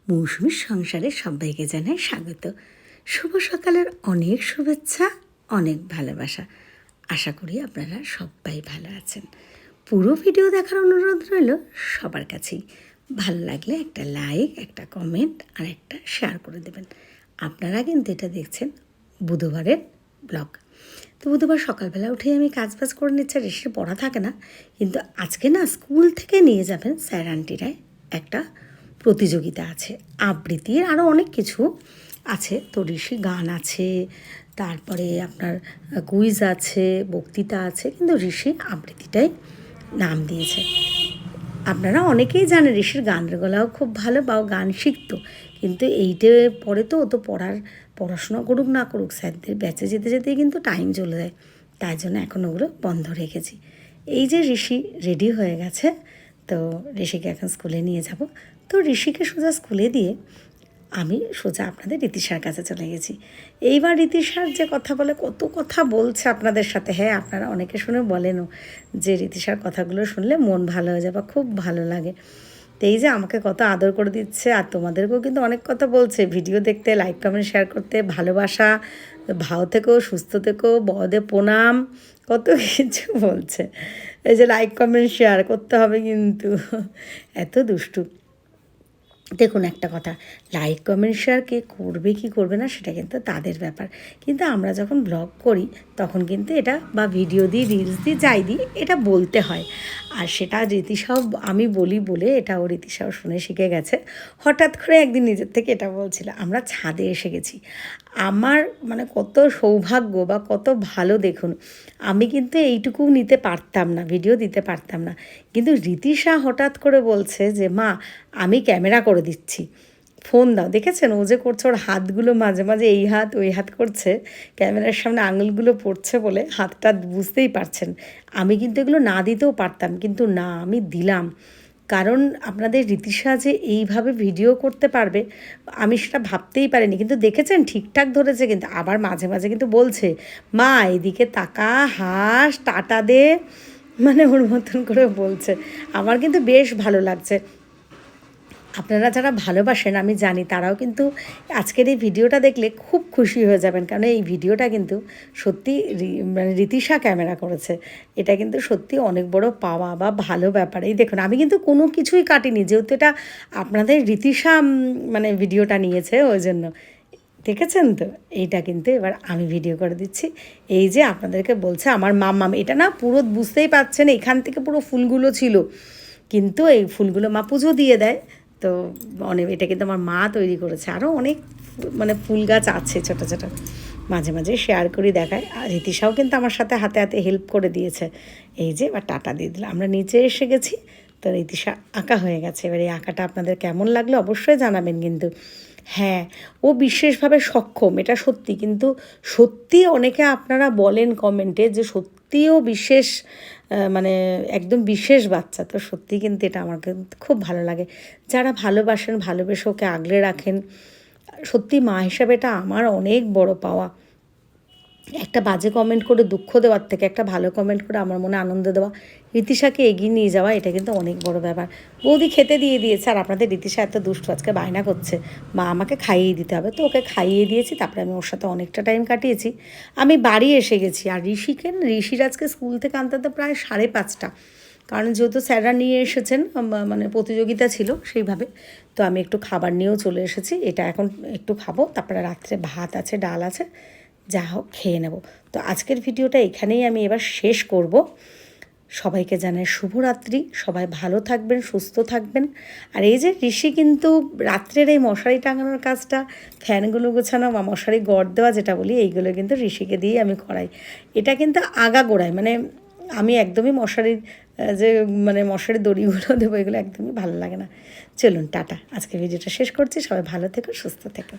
মৌসুমীর সংসারে সবাইকে জানাই স্বাগত। শুভ সকালের অনেক শুভেচ্ছা, অনেক ভালোবাসা। আশা করি আপনারা সবাই ভালো আছেন। পুরো ভিডিও দেখার অনুরোধ রইল সবার কাছেই। ভালো লাগলে একটা লাইক, একটা কমেন্ট আর একটা শেয়ার করে দেবেন। আপনারা কিন্তু এটা দেখছেন বুধবারের ব্লগ। তো বুধবার সকালবেলা উঠেই আমি কাজবাজ করে নিচ্ছি, ঋষির পড়া থাকে না, কিন্তু আজকে না স্কুল থেকে নিয়ে যাবেন স্যার আন্টিরাই একটা প্রতিযোগিতা আছে, আবৃত্তির আরও অনেক কিছু আছে। তো ঋষি গান আছে, তারপরে আপনার কুইজ আছে, বক্তৃতা আছে, কিন্তু ঋষি আবৃত্তিটাই নাম দিয়েছে। আপনারা অনেকেই জানেন ঋষির গানের গলাও খুব ভালো, বা ও গান শিখতো, কিন্তু এইটে পরে তো ও তো পড়াশোনা করুক না করুক, স্যারদের ব্যাচে যেতে যেতেই কিন্তু টাইম চলে যায়, তাই জন্য এখন ওগুলো বন্ধ রেখেছি। এই যে ঋষি রেডি হয়ে গেছে, তো ঋষিকে এখন স্কুলে নিয়ে যাব। তো ঋষিকে সোজা স্কুলে দিয়ে আমি সোজা আপনাদের রীতিশার কাছে চলে গেছি। এইবার রীতিশার যে কথা বলে, কত কথা বলছে আপনাদের সাথে। হ্যাঁ, আপনারা অনেকে শুনে বলেনও যে রীতিশার কথাগুলো শুনলে মন ভালো হয়ে যায় বা খুব ভালো লাগে। তো এই যে আমাকে কত আদর করে দিচ্ছে, আর তোমাদেরকেও কিন্তু অনেক কথা বলছে, ভিডিও দেখতে, লাইক কমেন্ট শেয়ার করতে, ভালোবাসা, ভালো থেকো, সুস্থ থেকো, বড়দের প্রণাম, কত কিছু বলছে। এই যে লাইক কমেন্ট শেয়ার করতে হবে কিন্তু, এত দুষ্টু। দেখুন একটা কথা, লাইক কমেন্ট শেয়ার কে করবে কি করবে না সেটা কিন্তু তাদের ব্যাপার, কিন্তু আমরা যখন ব্লগ করি তখন কিন্তু এটা, বা ভিডিও দিই, রিলস দিই, যাই দিই, এটা বলতে হয়। আর সেটা রীতিশাও আমি বলি বলে এটা ও রীতিশাও শুনে শিখে গেছে। হঠাৎ করে একদিন নিজের থেকে এটা বলছিল, আমরা ছাদে এসে গেছি। আমার মানে কত সৌভাগ্য বা কত ভালো, দেখুন আমি কিন্তু এইটুকু নিতে পারতাম না, ভিডিও দিতে পারতাম না, কিন্তু রীতিশা হঠাৎ করে বলছে যে মা আমি ক্যামেরা করে দিচ্ছি, ফোন দাও। দেখেছেন ও যে করছে, ওর হাতগুলো মাঝে মাঝে এই হাত ওই হাত করছে, ক্যামেরার সামনে আঙুলগুলো পড়ছে বলে হাতটা বুঝতেই পারছেন। আমি কিন্তু এগুলো না দিতেও পারতাম, কিন্তু না, আমি দিলাম। কারণ আপনাদের রীতিশা যে এইভাবে ভিডিও করতে পারবে আমি সেটা ভাবতেই পারিনি, কিন্তু দেখেছেন ঠিকঠাক ধরেছে। কিন্তু আবার মাঝে মাঝে কিন্তু বলছে মা এদিকে তাকা, হাস, টাটা দে, মানে ওর মতন করে বলছে। আমার কিন্তু বেশ ভালো লাগছে। আপনারা যারা ভালোবাসেন আমি জানি তারাও কিন্তু আজকের এই ভিডিওটা দেখলে খুব খুশি হয়ে যাবেন, কারণ এই ভিডিওটা কিন্তু সত্যি মানে রীতিশা ক্যামেরা করেছে। এটা কিন্তু সত্যি অনেক বড় পাওয়া বা ভালো ব্যাপার। এই দেখুন আমি কিন্তু কোনো কিছুই কাটিনি, যেহেতু এটা আপনাদের রীতিশা মানে ভিডিওটা নিয়েছে, ওই জন্য। দেখেছেন তো, এইটা কিন্তু এবার আমি ভিডিও করে দিচ্ছি। এই যে আপনাদেরকে বলছে আমার মাম্মাম, এটা না পুরো বুঝতেই পারছেন, এখান থেকে পুরো ফুলগুলো ছিল, কিন্তু এই ফুলগুলো মা পুজো দিয়ে দেয়। তো অনেক, এটা কিন্তু আমার মা তৈরি করেছে। আরও অনেক মানে ফুল গাছ আছে ছোটো ছোটো, মাঝে মাঝে শেয়ার করি দেখায়। আর রীতিশাও কিন্তু আমার সাথে হাতে হাতে হেল্প করে দিয়েছে। এই যে এবার টাটা দিয়ে দিলাম, আমরা নিচে এসে গেছি। তো রীতিশা আঁকা হয়ে গেছে। এবার এই আঁকাটা আপনাদের কেমন লাগলো অবশ্যই জানাবেন কিন্তু। হ্যাঁ, ও বিশেষভাবে সক্ষম, এটা সত্যি। কিন্তু সত্যি অনেকে আপনারা বলেন কমেন্টে যে সত্যিও বিশেষ, মানে একদম বিশেষ বাচ্চা। তো সত্যি কিন্তু এটা আমার কিন্তু খুব ভালো লাগে। যারা ভালোবাসেন, ভালোবেসে ওকে আগলে রাখেন, সত্যি মা হিসাবে এটা আমার অনেক বড় পাওয়া। একটা বাজে কমেন্ট করে দুঃখ দেওয়ার থেকে একটা ভালো কমেন্ট করে আমার মনে আনন্দ দেওয়া, রীতিশাকে এগিয়ে নিয়ে যাওয়া, এটা কিন্তু অনেক বড় ব্যাপার। বৌদি খেতে দিয়ে দিয়েছে, আর আপনাদের রীতিশা এত দুষ্টু, আজকে বায়না করছে মা আমাকে খাইয়ে দিতে হবে। তো ওকে খাইয়ে দিয়েছি, তারপরে আমি ওর সাথে অনেকটা টাইম কাটিয়েছি। আমি বাড়ি এসে গেছি। আর ঋষির আজকে স্কুল থেকে আনতে তো প্রায় 5:30, কারণ যেহেতু স্যাররা নিয়ে এসেছেন, মানে প্রতিযোগিতা ছিল সেইভাবে। তো আমি একটু খাবার নিয়েও চলে এসেছি, এটা এখন একটু খাবো, তারপরে রাত্রে ভাত আছে, ডাল আছে, যা হোক খেয়ে নেব। তো আজকের ভিডিওটা এখানেই আমি এবার শেষ করব। সবাইকে জানাই শুভরাত্রি, সবাই ভালো থাকবেন, সুস্থ থাকবেন। আর এই যে ঋষি কিন্তু রাত্রের এই মশারি টাঙানোর কাজটা, ফ্যানগুলো গোছানো বা মশারি গড় দেওয়া যেটা বলি, এইগুলো কিন্তু ঋষিকে দিয়েই আমি করাই। এটা কিন্তু আগাগোড়ায়, মানে আমি একদমই মশারির যে মানে মশারির দড়িগুলো দেবো, এগুলো একদমই ভালো লাগে না। চলুন টাটা, আজকে ভিডিওটা শেষ করছি। সবাই ভালো থেকো, সুস্থ থেকো।